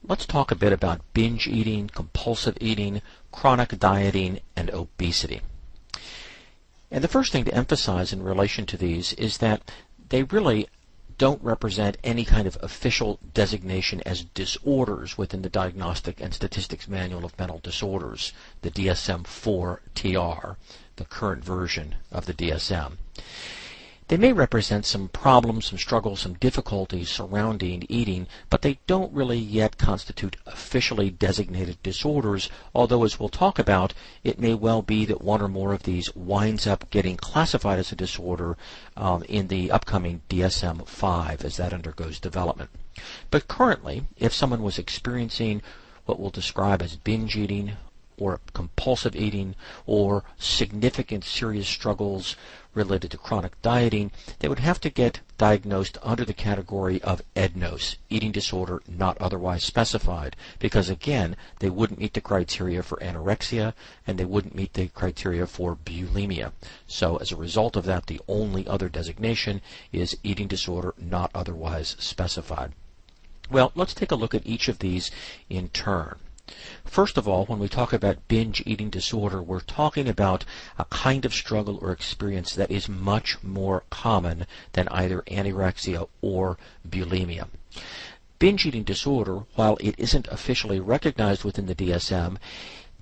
let's talk a bit about binge eating, compulsive eating, chronic dieting, and obesity. And the first thing to emphasize in relation to these is that they really don't represent any kind of official designation as disorders within the Diagnostic and Statistics Manual of Mental Disorders, the DSM-4-TR, the current version of the DSM. They may represent some problems, some struggles, some difficulties surrounding eating, but they don't really yet constitute officially designated disorders, although as we'll talk about, it may well be that one or more of these winds up getting classified as a disorder in the upcoming DSM-5 as that undergoes development. But currently, if someone was experiencing what we'll describe as binge eating, or compulsive eating, or significant serious struggles related to chronic dieting, they would have to get diagnosed under the category of EDNOS, eating disorder not otherwise specified, because again, they wouldn't meet the criteria for anorexia, and they wouldn't meet the criteria for bulimia. So as a result of that, the only other designation is eating disorder not otherwise specified. Well, let's take a look at each of these in turn. First of all, when we talk about binge eating disorder, we're talking about a kind of struggle or experience that is much more common than either anorexia or bulimia. Binge eating disorder, while it isn't officially recognized within the DSM,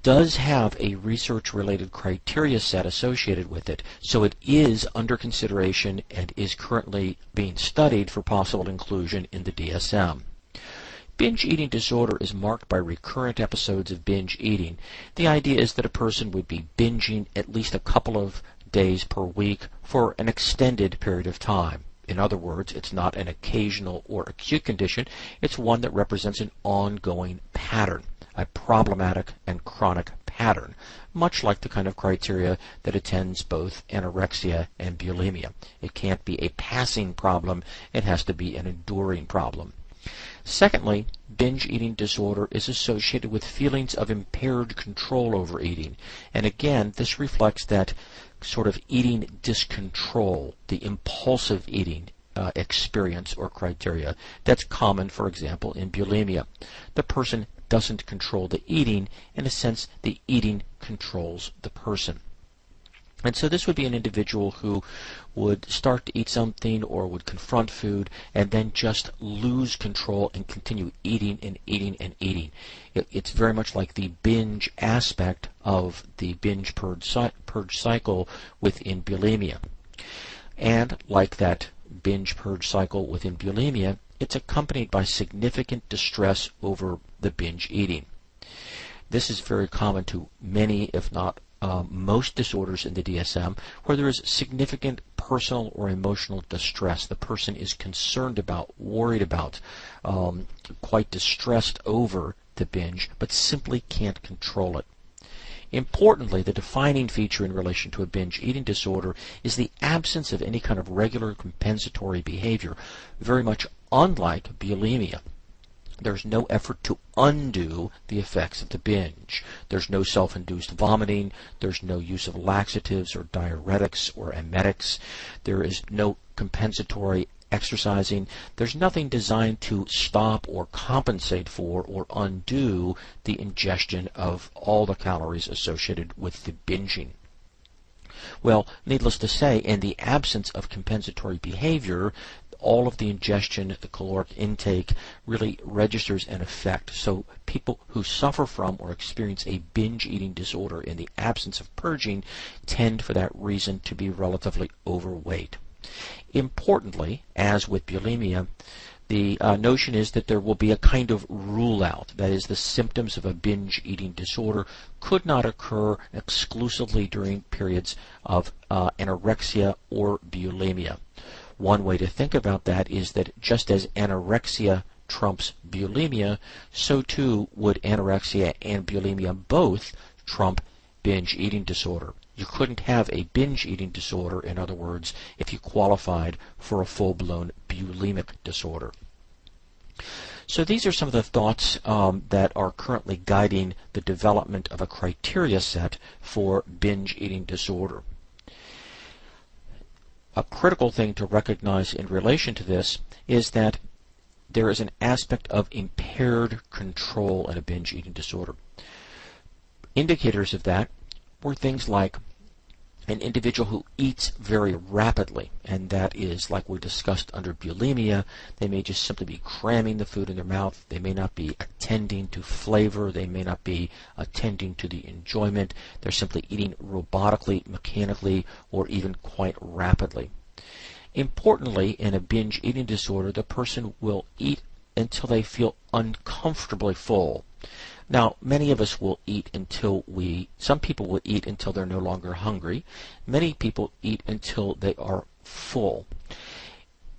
does have a research-related criteria set associated with it, so it is under consideration and is currently being studied for possible inclusion in the DSM. Binge eating disorder is marked by recurrent episodes of binge eating. The idea is that a person would be binging at least a couple of days per week for an extended period of time. In other words, it's not an occasional or acute condition, it's one that represents an ongoing pattern, a problematic and chronic pattern, much like the kind of criteria that attends both anorexia and bulimia. It can't be a passing problem, it has to be an enduring problem. Secondly, binge eating disorder is associated with feelings of impaired control over eating. And again, this reflects that sort of eating discontrol, the impulsive eating experience or criteria that's common, for example, in bulimia. The person doesn't control the eating. In a sense, the eating controls the person. And so this would be an individual who would start to eat something or would confront food and then just lose control and continue eating and eating and eating. It's very much like the binge aspect of the binge purge cycle within bulimia. And like that binge purge cycle within bulimia, it's accompanied by significant distress over the binge eating. This is very common to many, if not most disorders in the DSM, where there is significant personal or emotional distress. The person is concerned about, worried about, quite distressed over the binge, but simply can't control it. Importantly, the defining feature in relation to a binge eating disorder is the absence of any kind of regular compensatory behavior, very much unlike bulimia. There's no effort to undo the effects of the binge. There's no self-induced vomiting. There's no use of laxatives or diuretics or emetics. There is no compensatory exercising. There's nothing designed to stop or compensate for or undo the ingestion of all the calories associated with the binging. Well, needless to say, in the absence of compensatory behavior, all of the ingestion, the caloric intake, really registers an effect. So people who suffer from or experience a binge eating disorder in the absence of purging tend for that reason to be relatively overweight. Importantly, as with bulimia, the notion is that there will be a kind of rule out. That is, the symptoms of a binge eating disorder could not occur exclusively during periods of anorexia or bulimia. One way to think about that is that just as anorexia trumps bulimia, so too would anorexia and bulimia both trump binge eating disorder. You couldn't have a binge eating disorder, in other words, if you qualified for a full-blown bulimic disorder. So these are some of the thoughts that are currently guiding the development of a criteria set for binge eating disorder. A critical thing to recognize in relation to this is that there is an aspect of impaired control in a binge eating disorder. Indicators of that were things like an individual who eats very rapidly, and that is, like we discussed under bulimia, they may just simply be cramming the food in their mouth. They may not be attending to flavor. They may not be attending to the enjoyment. They're simply eating robotically, mechanically, or even quite rapidly. Importantly, in a binge eating disorder, the person will eat until they feel uncomfortably full. Now, many of us will eat some people will eat until they're no longer hungry. Many people eat until they are full.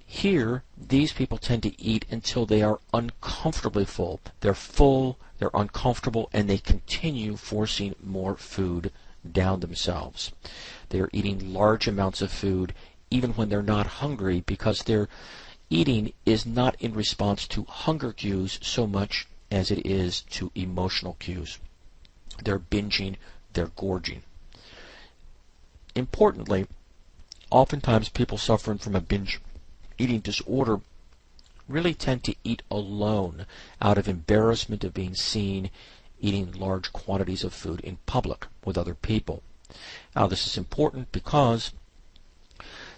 Here, these people tend to eat until they are uncomfortably full. They're full, they're uncomfortable, and they continue forcing more food down themselves. They're eating large amounts of food even when they're not hungry, because their eating is not in response to hunger cues so much as it is to emotional cues. They're binging, they're gorging. Importantly, oftentimes people suffering from a binge eating disorder really tend to eat alone out of embarrassment of being seen eating large quantities of food in public with other people. Now, this is important because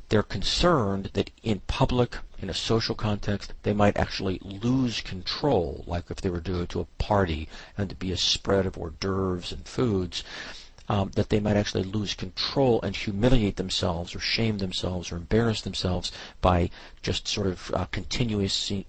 they're concerned that in public, in a social context, they might actually lose control, like if they were to go to a party and to be a spread of hors d'oeuvres and foods, that they might actually lose control and humiliate themselves or shame themselves or embarrass themselves by just sort of continuously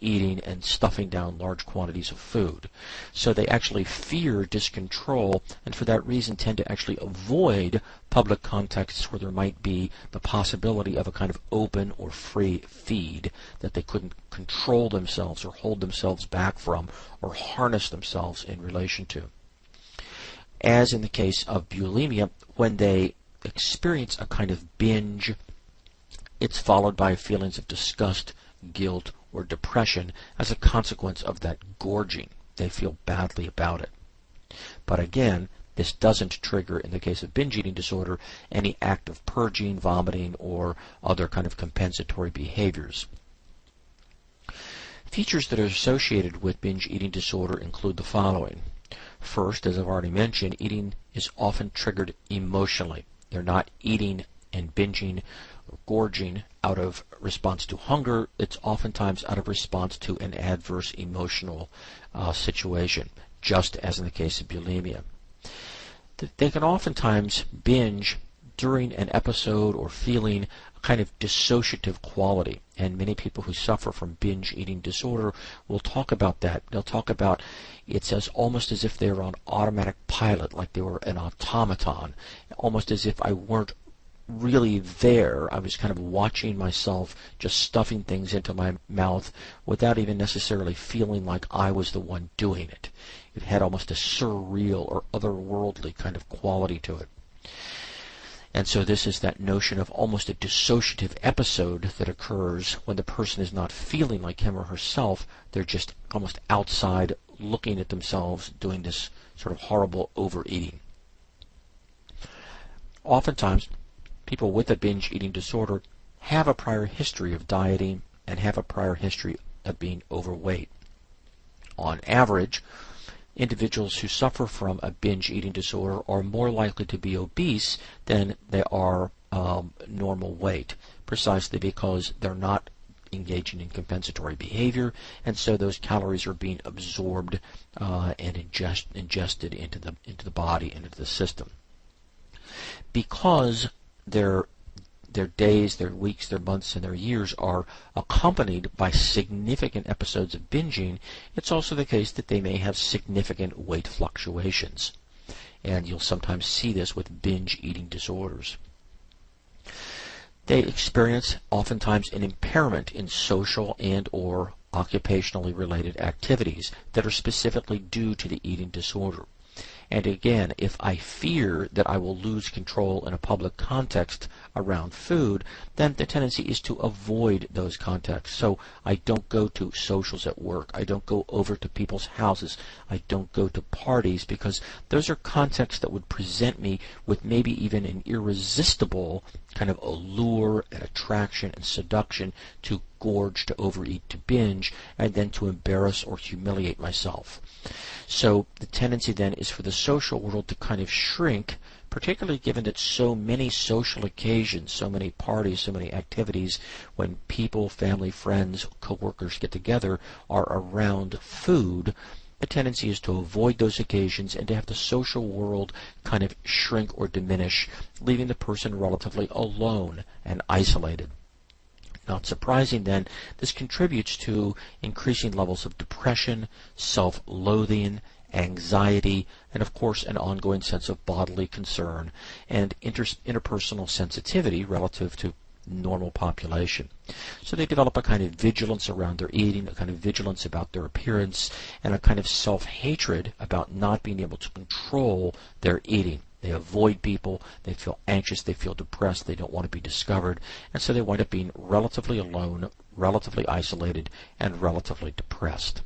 eating and stuffing down large quantities of food. So they actually fear discontrol, and for that reason tend to actually avoid public contexts where there might be the possibility of a kind of open or free feed that they couldn't control themselves or hold themselves back from or harness themselves in relation to. As in the case of bulimia, when they experience a kind of binge, it's followed by feelings of disgust, guilt, or depression as a consequence of that gorging. They feel badly about it. But again, this doesn't trigger, in the case of binge eating disorder, any act of purging, vomiting, or other kind of compensatory behaviors. Features that are associated with binge eating disorder include the following. First, as I've already mentioned, eating is often triggered emotionally. They're not eating and binging or gorging out of response to hunger. It's oftentimes out of response to an adverse emotional situation, just as in the case of bulimia. They can oftentimes binge during an episode or feeling a kind of dissociative quality, and many people who suffer from binge eating disorder will talk about that. They'll talk about it's almost as if they were on automatic pilot, like they were an automaton, almost as if I weren't really there. I was kind of watching myself just stuffing things into my mouth without even necessarily feeling like I was the one doing it. It had almost a surreal or otherworldly kind of quality to it. And so this is that notion of almost a dissociative episode that occurs when the person is not feeling like him or herself. They're just almost outside looking at themselves doing this sort of horrible overeating. Oftentimes, people with a binge eating disorder have a prior history of dieting and have a prior history of being overweight. On average, individuals who suffer from a binge eating disorder are more likely to be obese than they are normal weight, precisely because they're not engaging in compensatory behavior, and so those calories are being absorbed and ingested into the body, into the system. Because their days, their weeks, their months, and their years are accompanied by significant episodes of binging, it's also the case that they may have significant weight fluctuations. And you'll sometimes see this with binge eating disorders. They experience oftentimes an impairment in social and or occupationally related activities that are specifically due to the eating disorder. And again, if I fear that I will lose control in a public context around food, then the tendency is to avoid those contexts. So I don't go to socials at work. I don't go over to people's houses. I don't go to parties, because those are contexts that would present me with maybe even an irresistible kind of allure and attraction and seduction to gorge, to overeat, to binge, and then to embarrass or humiliate myself. So the tendency then is for the social world to kind of shrink, particularly given that so many social occasions, so many parties, so many activities, when people, family, friends, co-workers get together are around food. The tendency is to avoid those occasions and to have the social world kind of shrink or diminish, leaving the person relatively alone and isolated. Not surprising then, this contributes to increasing levels of depression, self-loathing, anxiety, and of course an ongoing sense of bodily concern and interpersonal sensitivity relative to normal population. So they develop a kind of vigilance around their eating, a kind of vigilance about their appearance, and a kind of self-hatred about not being able to control their eating. They avoid people, they feel anxious, they feel depressed, they don't want to be discovered, and so they wind up being relatively alone, relatively isolated, and relatively depressed.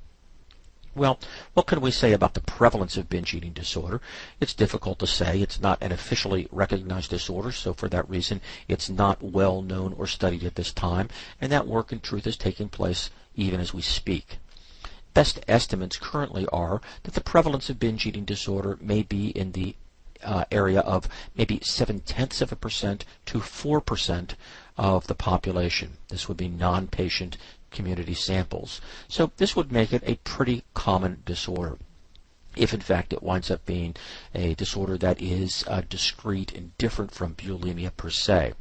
Well, what can we say about the prevalence of binge eating disorder? It's difficult to say. It's not an officially recognized disorder, so for that reason it's not well known or studied at this time, and that work in truth is taking place even as we speak. Best estimates currently are that the prevalence of binge eating disorder may be in the area of maybe 0.7% to 4% of the population. This would be non-patient community samples. So this would make it a pretty common disorder, if in fact it winds up being a disorder that is discrete and different from bulimia per se.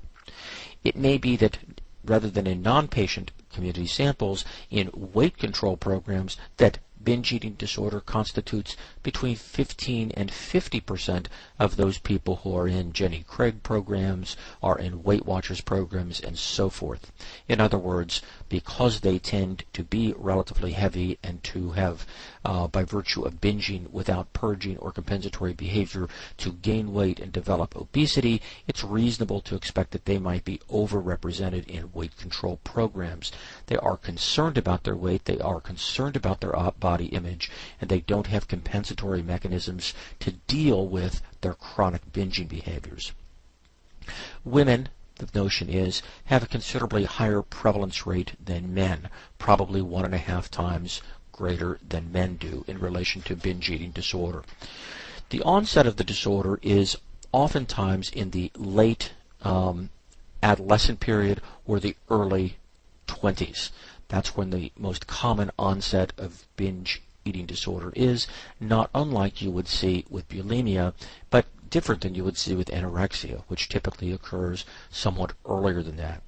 It may be that rather than in non-patient community samples, in weight control programs, that binge eating disorder constitutes between 15 and 50% of those people who are in Jenny Craig programs, are in Weight Watchers programs, and so forth. In other words, because they tend to be relatively heavy and to have, by virtue of binging without purging or compensatory behavior, to gain weight and develop obesity, it's reasonable to expect that they might be overrepresented in weight control programs. They are concerned about their weight, they are concerned about their body image, and they don't have compensatory mechanisms to deal with their chronic binging behaviors. Women, the notion is, have a considerably higher prevalence rate than men, probably 1.5 times greater than men do in relation to binge eating disorder. The onset of the disorder is oftentimes in the late adolescent period or the early 20s. That's when the most common onset of binge eating disorder is, not unlike you would see with bulimia, but different than you would see with anorexia, which typically occurs somewhat earlier than that.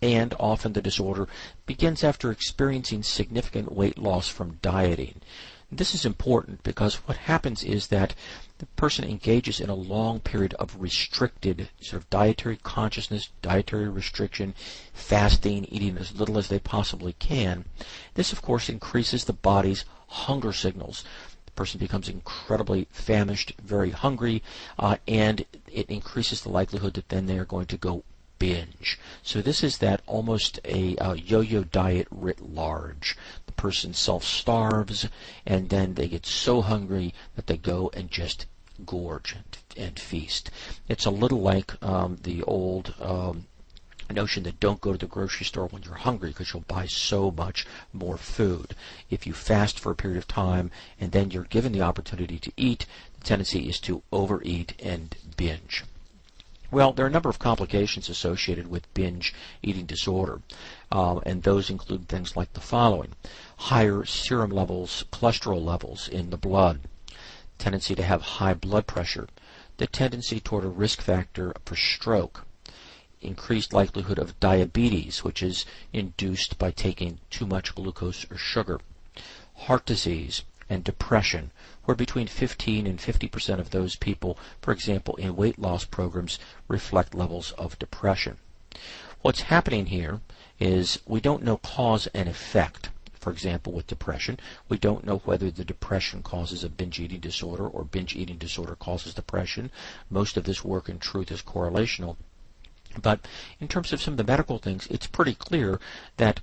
And often the disorder begins after experiencing significant weight loss from dieting. This is important because what happens is that the person engages in a long period of restricted sort of dietary consciousness, dietary restriction, fasting, eating as little as they possibly can. This, of course, increases the body's hunger signals. The person becomes incredibly famished, very hungry, and it increases the likelihood that then they are going to go binge. So this is that almost a yo-yo diet writ large. The person self-starves, and then they get so hungry that they go and just gorge and feast. It's a little like the old notion that don't go to the grocery store when you're hungry because you'll buy so much more food. If you fast for a period of time and then you're given the opportunity to eat, the tendency is to overeat and binge. Well, there are a number of complications associated with binge eating disorder, and those include things like the following: higher serum levels, cholesterol levels in the blood, tendency to have high blood pressure, the tendency toward a risk factor for stroke, increased likelihood of diabetes, which is induced by taking too much glucose or sugar, heart disease, and depression, where between 15 and 50% of those people, for example, in weight loss programs, reflect levels of depression. What's happening here is we don't know cause and effect. For example, with depression, we don't know whether the depression causes a binge eating disorder or binge eating disorder causes depression. Most of this work, in truth, is correlational. But in terms of some of the medical things, it's pretty clear that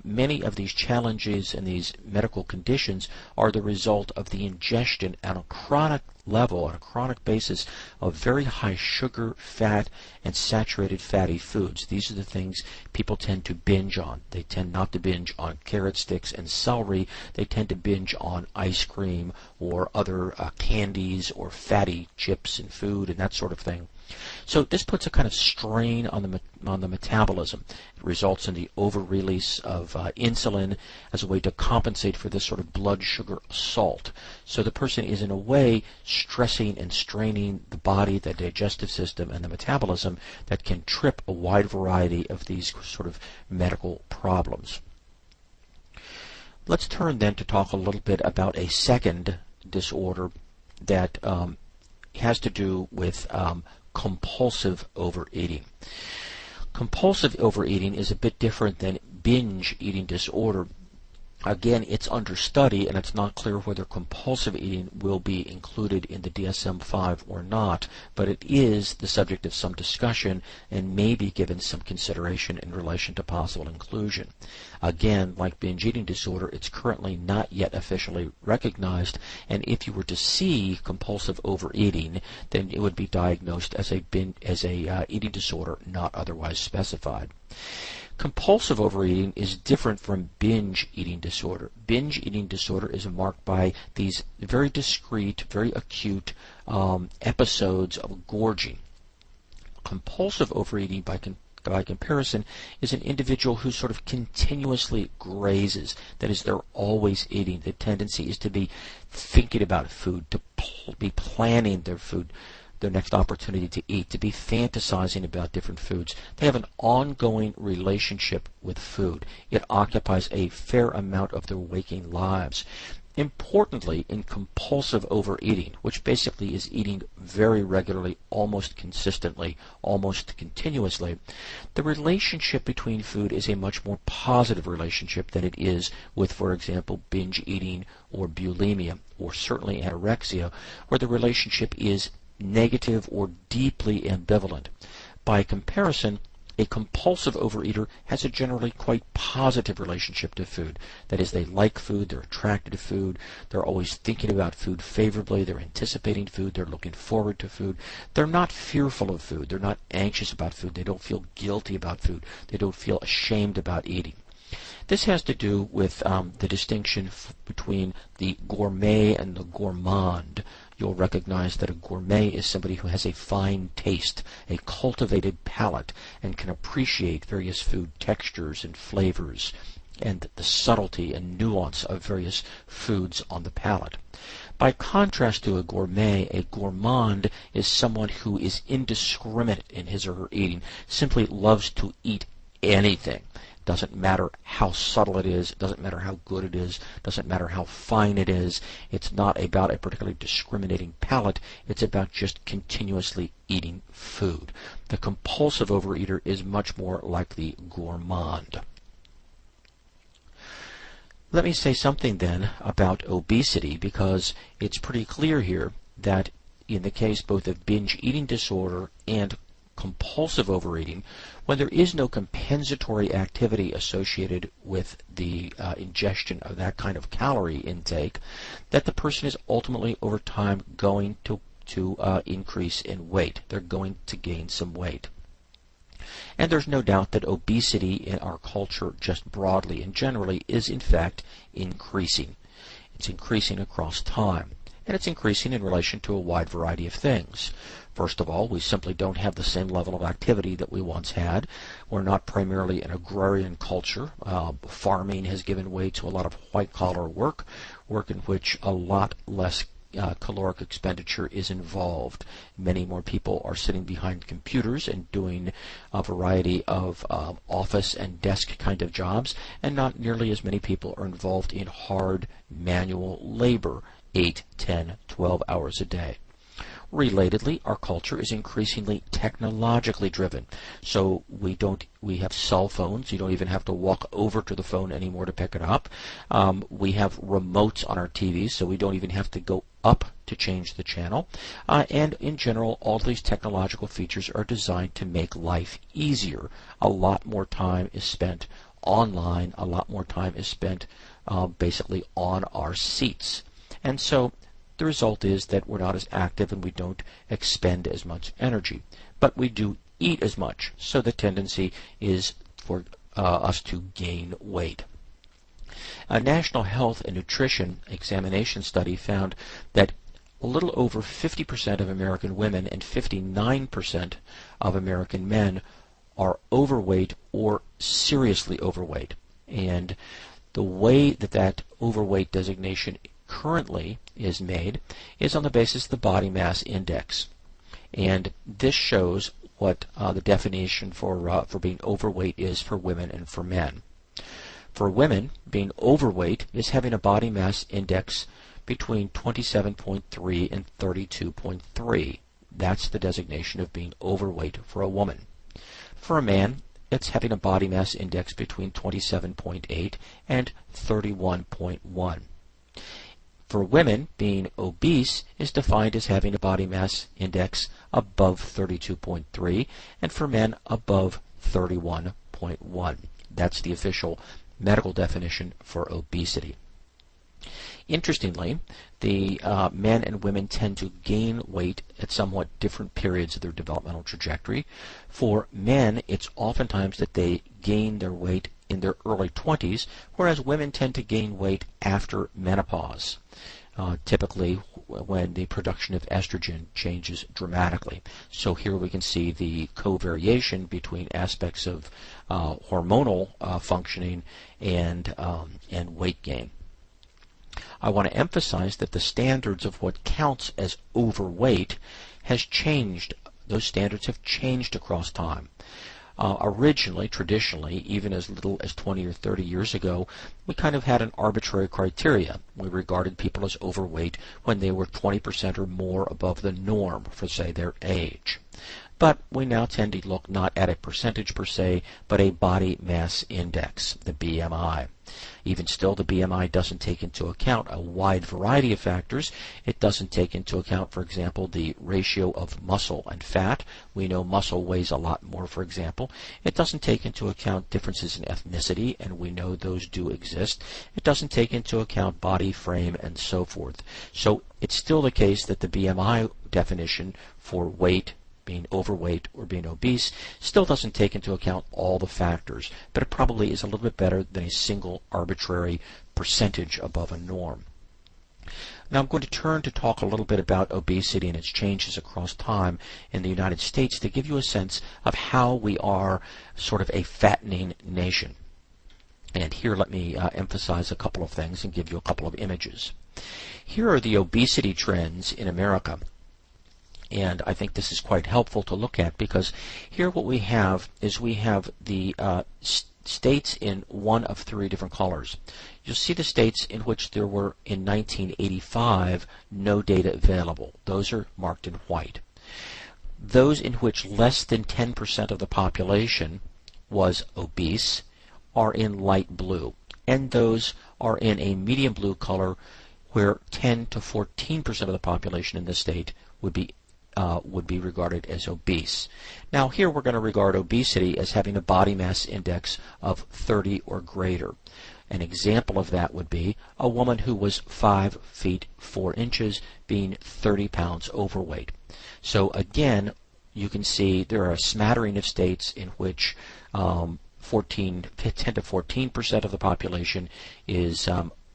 many of these challenges and these medical conditions are the result of the ingestion on a chronic level, on a chronic basis, of very high sugar, fat, and saturated fatty foods. These are the things people tend to binge on. They tend not to binge on carrot sticks and celery. They tend to binge on ice cream or other candies or fatty chips and food and that sort of thing. So this puts a kind of strain on the metabolism. It results in the over-release of insulin as a way to compensate for this sort of blood sugar assault. So the person is in a way stressing and straining the body, the digestive system, and the metabolism that can trip a wide variety of these sort of medical problems. Let's turn then to talk a little bit about a second disorder that has to do with compulsive overeating. Compulsive overeating is a bit different than binge eating disorder. Again, it's under study, and it's not clear whether compulsive eating will be included in the DSM-5 or not, but it is the subject of some discussion and may be given some consideration in relation to possible inclusion. Again, like binge eating disorder, it's currently not yet officially recognized, and if you were to see compulsive overeating, then it would be diagnosed as a eating disorder not otherwise specified. Compulsive overeating is different from binge eating disorder. Binge eating disorder is marked by these very discrete, very acute episodes of gorging. Compulsive overeating, by comparison, is an individual who sort of continuously grazes. That is, they're always eating. The tendency is to be thinking about food, to be planning their food, their next opportunity to eat, to be fantasizing about different foods. They have an ongoing relationship with food. It occupies a fair amount of their waking lives. Importantly, in compulsive overeating, which basically is eating very regularly, almost consistently, almost continuously, the relationship between food is a much more positive relationship than it is with, for example, binge eating or bulimia, or certainly anorexia, where the relationship is negative or deeply ambivalent. By comparison, a compulsive overeater has a generally quite positive relationship to food. That is, they like food, they're attracted to food, they're always thinking about food favorably, they're anticipating food, they're looking forward to food. They're not fearful of food, they're not anxious about food, they don't feel guilty about food, they don't feel ashamed about eating. This has to do with the distinction between the gourmet and the gourmand. You'll recognize that a gourmet is somebody who has a fine taste, a cultivated palate, and can appreciate various food textures and flavors, and the subtlety and nuance of various foods on the palate. By contrast to a gourmand is someone who is indiscriminate in his or her eating, simply loves to eat anything. Doesn't matter how subtle it is, doesn't matter how good it is, doesn't matter how fine it is. It's not about a particularly discriminating palate, it's about just continuously eating food. The compulsive overeater is much more like the gourmand. Let me say something then about obesity, because it's pretty clear here that in the case both of binge eating disorder and compulsive overeating, when there is no compensatory activity associated with the ingestion of that kind of calorie intake, that the person is ultimately over time going to increase in weight. They're going to gain some weight. And there's no doubt that obesity in our culture, just broadly and generally, is in fact increasing. It's increasing across time. And it's increasing in relation to a wide variety of things. First of all, we simply don't have the same level of activity that we once had. We're not primarily an agrarian culture. Farming has given way to a lot of white-collar work in which a lot less caloric expenditure is involved. Many more people are sitting behind computers and doing a variety of office and desk kind of jobs, and not nearly as many people are involved in hard manual labor, 8, 10, 12 hours a day. Relatedly, our culture is increasingly technologically driven. So we have cell phones. You don't even have to walk over to the phone anymore to pick it up. We have remotes on our TVs, so we don't even have to go up to change the channel. And in general, all these technological features are designed to make life easier. A lot more time is spent online. A lot more time is spent basically on our seats. And so the result is that we're not as active and we don't expend as much energy. But we do eat as much, so the tendency is for us to gain weight. A National Health and Nutrition Examination study found that a little over 50% of American women and 59% of American men are overweight or seriously overweight. And the way that overweight designation currently is made is on the basis of the body mass index. And this shows what the definition for being overweight is for women and for men. For women, being overweight is having a body mass index between 27.3 and 32.3. That's the designation of being overweight for a woman. For a man, it's having a body mass index between 27.8 and 31.1. For women, being obese is defined as having a body mass index above 32.3, and for men above 31.1. That's the official medical definition for obesity. Interestingly, the men and women tend to gain weight at somewhat different periods of their developmental trajectory. For men, it's oftentimes that they gain their weight in their early 20s, whereas women tend to gain weight after menopause, typically when the production of estrogen changes dramatically. So here we can see the covariation between aspects of hormonal functioning and weight gain. I want to emphasize that the standards of what counts as overweight has changed. Those standards have changed across time. Originally, traditionally, even as little as 20 or 30 years ago, we kind of had an arbitrary criteria. We regarded people as overweight when they were 20% or more above the norm for, say, their age. But we now tend to look not at a percentage per se, but a body mass index, the BMI. Even still, the BMI doesn't take into account a wide variety of factors. It doesn't take into account, for example, the ratio of muscle and fat. We know muscle weighs a lot more, for example. It doesn't take into account differences in ethnicity, and we know those do exist. It doesn't take into account body frame and so forth. So it's still the case that the BMI definition for weight, being overweight or being obese, still doesn't take into account all the factors, but it probably is a little bit better than a single arbitrary percentage above a norm. Now I'm going to turn to talk a little bit about obesity and its changes across time in the United States to give you a sense of how we are sort of a fattening nation. And here let me emphasize a couple of things and give you a couple of images. Here are the obesity trends in America. And I think this is quite helpful to look at because here what we have is we have the states in one of three different colors. You'll see the states in which there were in 1985 no data available. Those are marked in white. Those in which less than 10% of the population was obese are in light blue. And those are in a medium blue color where 10 to 14% of the population in the state would be regarded as obese. Now here we're going to regard obesity as having a body mass index of 30 or greater. An example of that would be a woman who was 5 feet 4 inches being 30 pounds overweight. So again, you can see there are a smattering of states in which 10 to 14% of the population is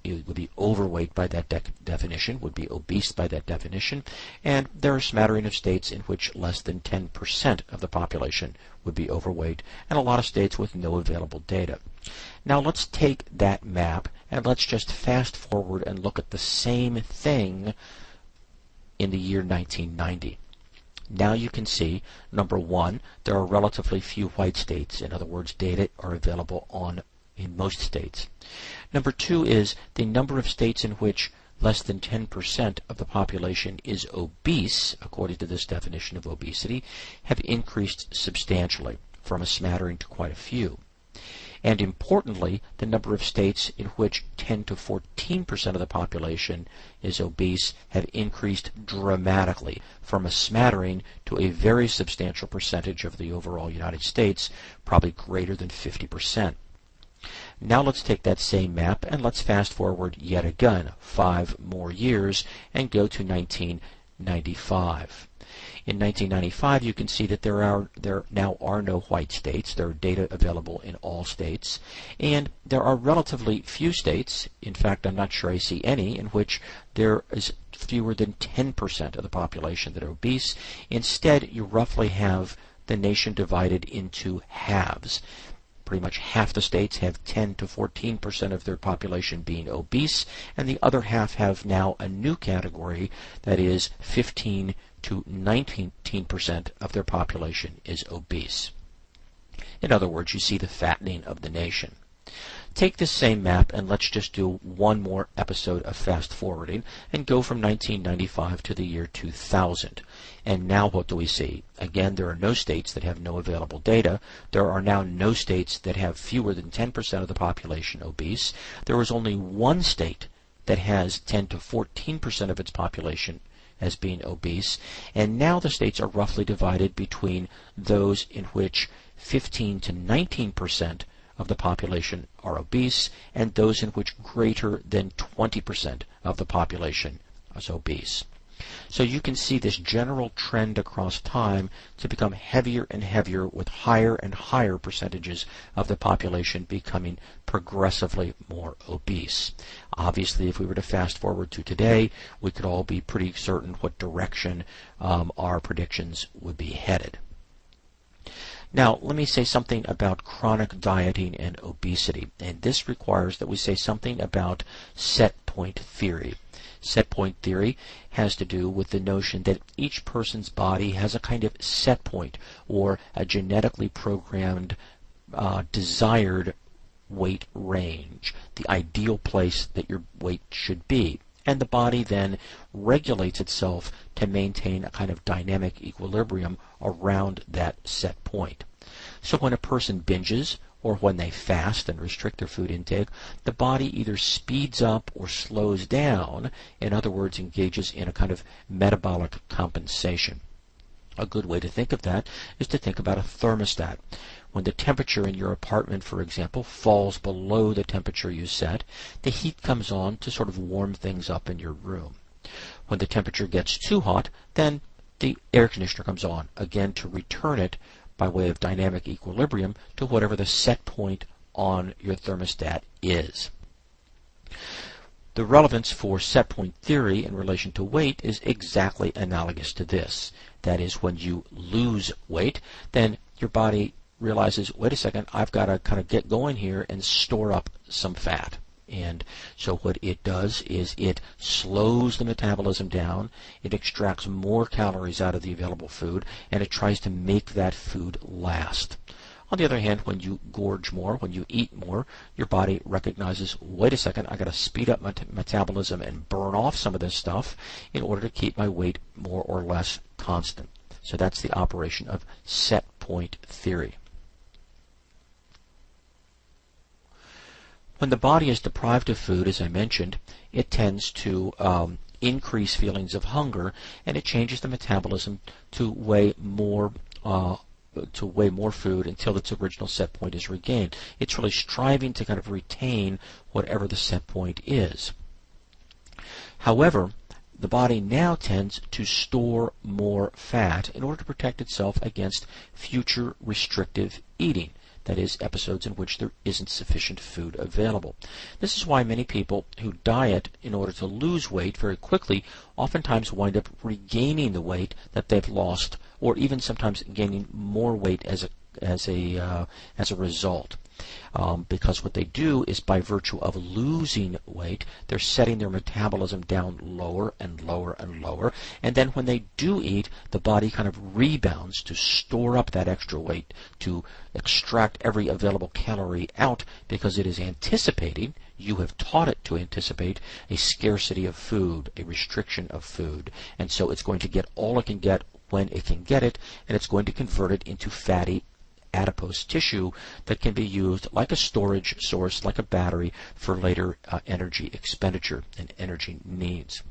would be overweight by that definition, would be obese by that definition, and there are a smattering of states in which less than 10% of the population would be overweight, and a lot of states with no available data. Now let's take that map and let's just fast forward and look at the same thing in the year 1990. Now you can see, number one, there are relatively few white states. In other words, data are available in most states. Number two is the number of states in which less than 10% of the population is obese, according to this definition of obesity, have increased substantially, from a smattering to quite a few. And importantly, the number of states in which 10 to 14% of the population is obese have increased dramatically, from a smattering to a very substantial percentage of the overall United States, probably greater than 50%. Now let's take that same map and let's fast forward yet again 5 more years and go to 1995. In 1995, you can see that there now are no white states. There are data available in all states, and there are relatively few states, in fact I'm not sure I see any, in which there is fewer than 10% of the population that are obese. Instead, you roughly have the nation divided into halves. Pretty much half the states have 10 to 14% of their population being obese, and the other half have now a new category that is 15 to 19% of their population is obese. In other words, you see the fattening of the nation. Take this same map and let's just do one more episode of fast forwarding and go from 1995 to the year 2000. And now what do we see? Again, there are no states that have no available data. There are now no states that have fewer than 10% of the population obese. There is only one state that has 10 to 14% of its population as being obese, and now the states are roughly divided between those in which 15 to 19% of the population are obese and those in which greater than 20% of the population is obese. So you can see this general trend across time to become heavier and heavier, with higher and higher percentages of the population becoming progressively more obese. Obviously, if we were to fast forward to today, we could all be pretty certain what direction our predictions would be headed. Now, let me say something about chronic dieting and obesity, and this requires that we say something about set point theory. Set point theory has to do with the notion that each person's body has a kind of set point, or a genetically programmed desired weight range, the ideal place that your weight should be. And the body then regulates itself to maintain a kind of dynamic equilibrium around that set point. So when a person binges, or when they fast and restrict their food intake, the body either speeds up or slows down, in other words, engages in a kind of metabolic compensation. A good way to think of that is to think about a thermostat. When the temperature in your apartment, for example, falls below the temperature you set, the heat comes on to sort of warm things up in your room. When the temperature gets too hot, then the air conditioner comes on, again to return it by way of dynamic equilibrium to whatever the set point on your thermostat is. The relevance for set point theory in relation to weight is exactly analogous to this. That is, when you lose weight, then your body realizes, wait a second, I've got to kind of get going here and store up some fat. And so what it does is it slows the metabolism down, it extracts more calories out of the available food, and it tries to make that food last. On the other hand, when you gorge more, when you eat more, your body recognizes, wait a second, I've got to speed up my metabolism and burn off some of this stuff in order to keep my weight more or less constant. So that's the operation of set point theory. When the body is deprived of food, as I mentioned, it tends to increase feelings of hunger, and it changes the metabolism to weigh more food until its original set point is regained. It's really striving to kind of retain whatever the set point is. However, the body now tends to store more fat in order to protect itself against future restrictive eating. That is, episodes in which there isn't sufficient food available. This is why many people who diet in order to lose weight very quickly oftentimes wind up regaining the weight that they've lost, or even sometimes gaining more weight as a result. because what they do is, by virtue of losing weight, they're setting their metabolism down lower and lower and lower, and then when they do eat, the body kind of rebounds to store up that extra weight, to extract every available calorie out, because it is anticipating, you have taught it to anticipate, a scarcity of food, a restriction of food, and so it's going to get all it can get when it can get it, and it's going to convert it into fatty adipose tissue that can be used like a storage source, like a battery, for later energy expenditure and energy needs.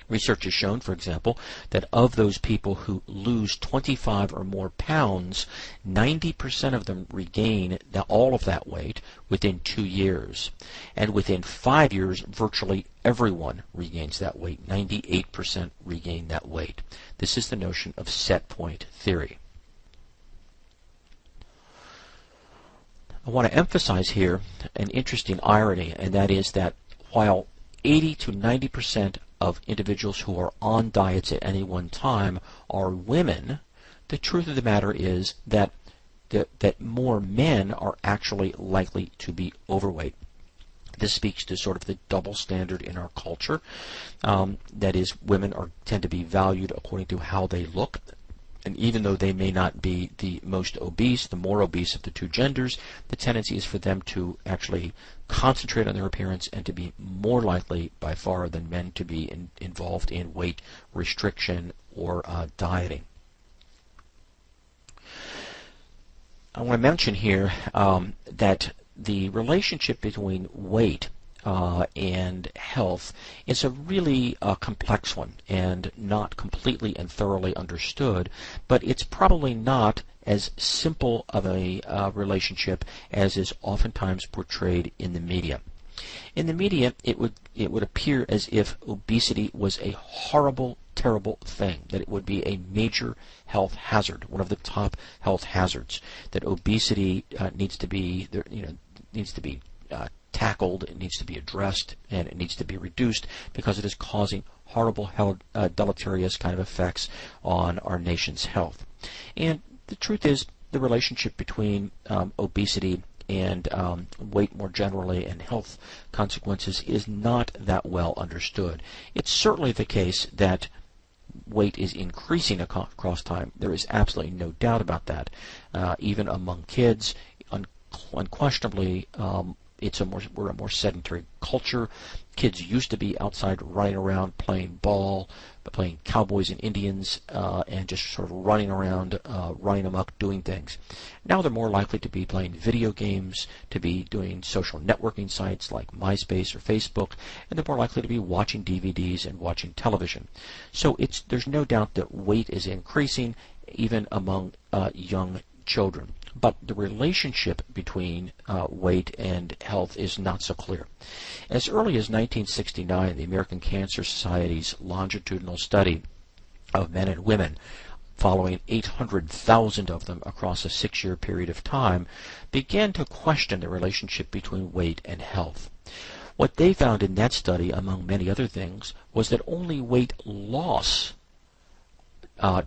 Research has shown, for example, that of those people who lose 25 or more pounds, 90% of them regain all of that weight within 2 years. And within 5 years, virtually everyone regains that weight. 98% regain that weight. This is the notion of set point theory. I want to emphasize here an interesting irony, and that is that while 80 to 90% of individuals who are on diets at any one time are women, the truth of the matter is that more men are actually likely to be overweight. This speaks to sort of the double standard in our culture. That is, women tend to be valued according to how they look. And even though they may not be the most obese, the more obese of the two genders, the tendency is for them to actually concentrate on their appearance and to be more likely by far than men to be involved in weight restriction or dieting. I want to mention here that the relationship between weight and health is a really complex one and not completely and thoroughly understood, but it's probably not as simple of a relationship as is oftentimes portrayed in the media. In the media, it would appear as if obesity was a horrible, terrible thing, that it would be a major health hazard, one of the top health hazards, that obesity needs to be tackled, it needs to be addressed, and it needs to be reduced because it is causing horrible, deleterious kind of effects on our nation's health. And the truth is, the relationship between obesity and weight more generally and health consequences is not that well understood. It's certainly the case that weight is increasing across time. There is absolutely no doubt about that. Even among kids, unquestionably, we're a more sedentary culture. Kids used to be outside running around playing ball, playing cowboys and Indians, and just sort of running around, running amok, doing things. Now they're more likely to be playing video games, to be doing social networking sites like MySpace or Facebook, and they're more likely to be watching DVDs and watching television. So there's no doubt that weight is increasing even among young children. But the relationship between weight and health is not so clear. As early as 1969, the American Cancer Society's longitudinal study of men and women, following 800,000 of them across a 6-year period of time, began to question the relationship between weight and health. What they found in that study, among many other things, was that only weight loss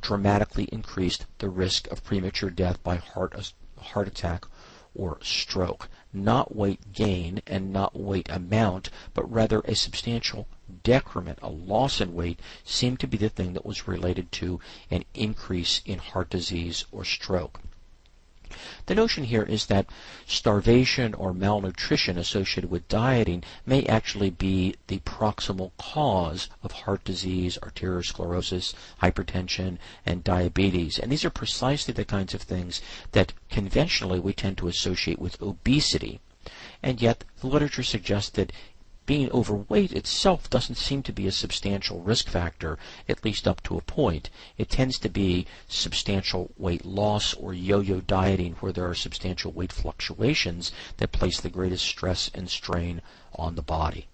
dramatically increased the risk of premature death by heart attack or stroke. Not weight gain and not weight amount, but rather a substantial decrement, a loss in weight, seemed to be the thing that was related to an increase in heart disease or stroke. The notion here is that starvation or malnutrition associated with dieting may actually be the proximal cause of heart disease, arteriosclerosis, hypertension, and diabetes. And these are precisely the kinds of things that conventionally we tend to associate with obesity. And yet the literature suggests that being overweight itself doesn't seem to be a substantial risk factor, at least up to a point. It tends to be substantial weight loss or yo-yo dieting where there are substantial weight fluctuations that place the greatest stress and strain on the body.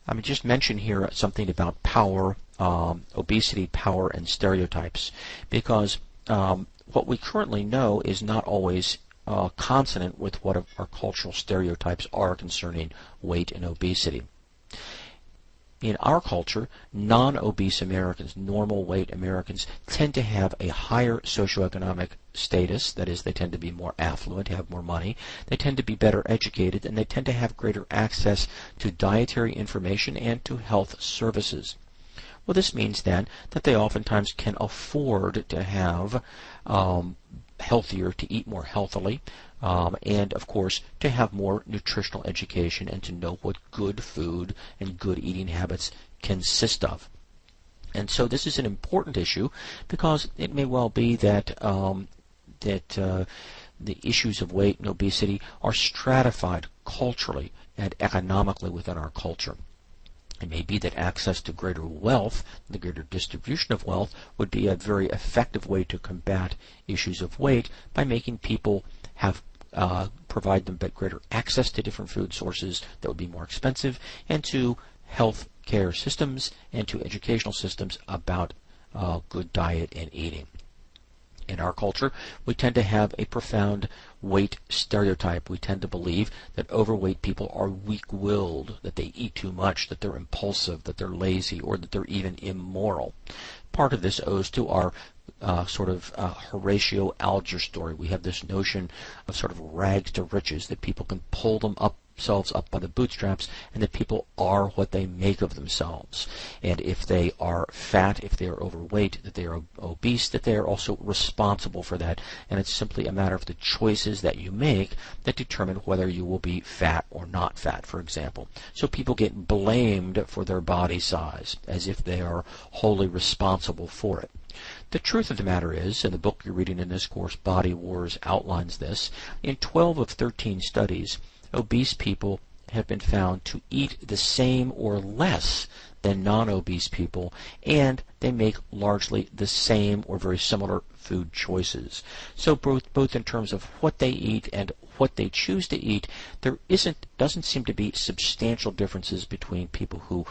I mean, just mention here something about power, obesity, power, and stereotypes, because what we currently know is not always consonant with what our cultural stereotypes are concerning weight and obesity. in our culture, non-obese Americans, normal weight Americans, tend to have a higher socioeconomic status. That is, they tend to be more affluent, have more money, they tend to be better educated, and they tend to have greater access to dietary information and to health services. Well, this means then that they oftentimes can afford to have healthier, to eat more healthily, and of course to have more nutritional education and to know what good food and good eating habits consist of. And so this is an important issue because it may well be that the issues of weight and obesity are stratified culturally and economically within our culture. It may be that access to greater wealth, the greater distribution of wealth, would be a very effective way to combat issues of weight by making people provide them greater access to different food sources that would be more expensive, and to health care systems and to educational systems about good diet and eating. In our culture, we tend to have a profound weight stereotype. We tend to believe that overweight people are weak-willed, that they eat too much, that they're impulsive, that they're lazy, or that they're even immoral. Part of this owes to our Horatio Alger story. We have this notion of sort of rags to riches, that people can pull themselves up by the bootstraps, and that people are what they make of themselves. And if they are fat, if they are overweight, that they are obese, that they are also responsible for that. And it's simply a matter of the choices that you make that determine whether you will be fat or not fat, for example. So people get blamed for their body size as if they are wholly responsible for it. The truth of the matter is, and the book you're reading in this course, Body Wars, outlines this, in 12 of 13 studies, obese people have been found to eat the same or less than non-obese people, and they make largely the same or very similar food choices. So both in terms of what they eat and what they choose to eat, there doesn't seem to be substantial differences between people who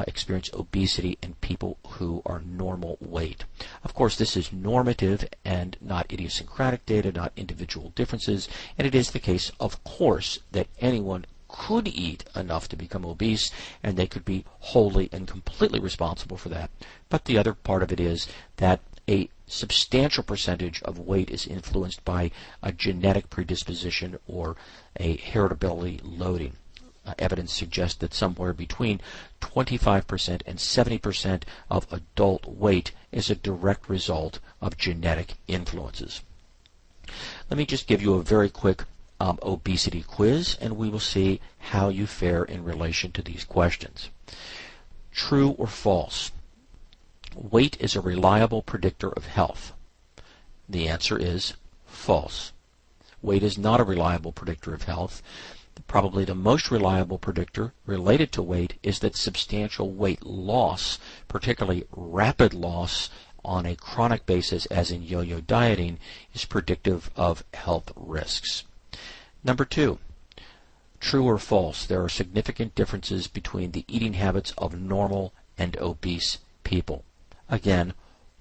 experience obesity and people who are normal weight. Of course, this is normative and not idiosyncratic data, not individual differences, and it is the case, of course, that anyone could eat enough to become obese, and they could be wholly and completely responsible for that. But the other part of it is that a substantial percentage of weight is influenced by a genetic predisposition or a heritability loading. Evidence suggests that somewhere between 25% and 70% of adult weight is a direct result of genetic influences. Let me just give you a very quick obesity quiz, and we will see how you fare in relation to these questions. True or false? Weight is a reliable predictor of health. The answer is false. Weight is not a reliable predictor of health. Probably the most reliable predictor related to weight is that substantial weight loss, particularly rapid loss on a chronic basis as in yo-yo dieting, is predictive of health risks. Number 2, true or false, there are significant differences between the eating habits of normal and obese people. Again,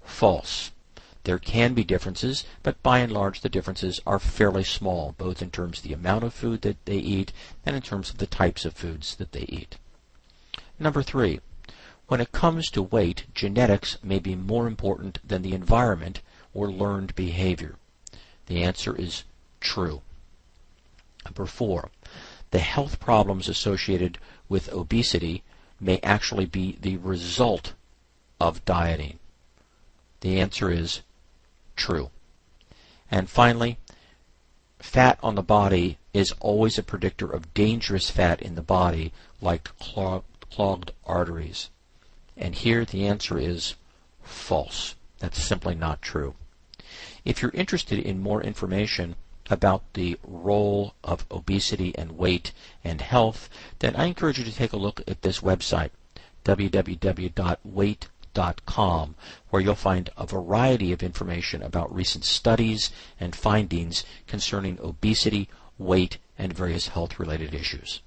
false. There can be differences, but by and large the differences are fairly small, both in terms of the amount of food that they eat and in terms of the types of foods that they eat. Number 3, when it comes to weight, genetics may be more important than the environment or learned behavior. The answer is true. Number 4, the health problems associated with obesity may actually be the result of dieting. The answer is true. And finally, fat on the body is always a predictor of dangerous fat in the body, like clogged arteries. And here the answer is false. That's simply not true. If you're interested in more information about the role of obesity and weight and health, then I encourage you to take a look at this website, www.weight.com, where you'll find a variety of information about recent studies and findings concerning obesity, weight, and various health-related issues.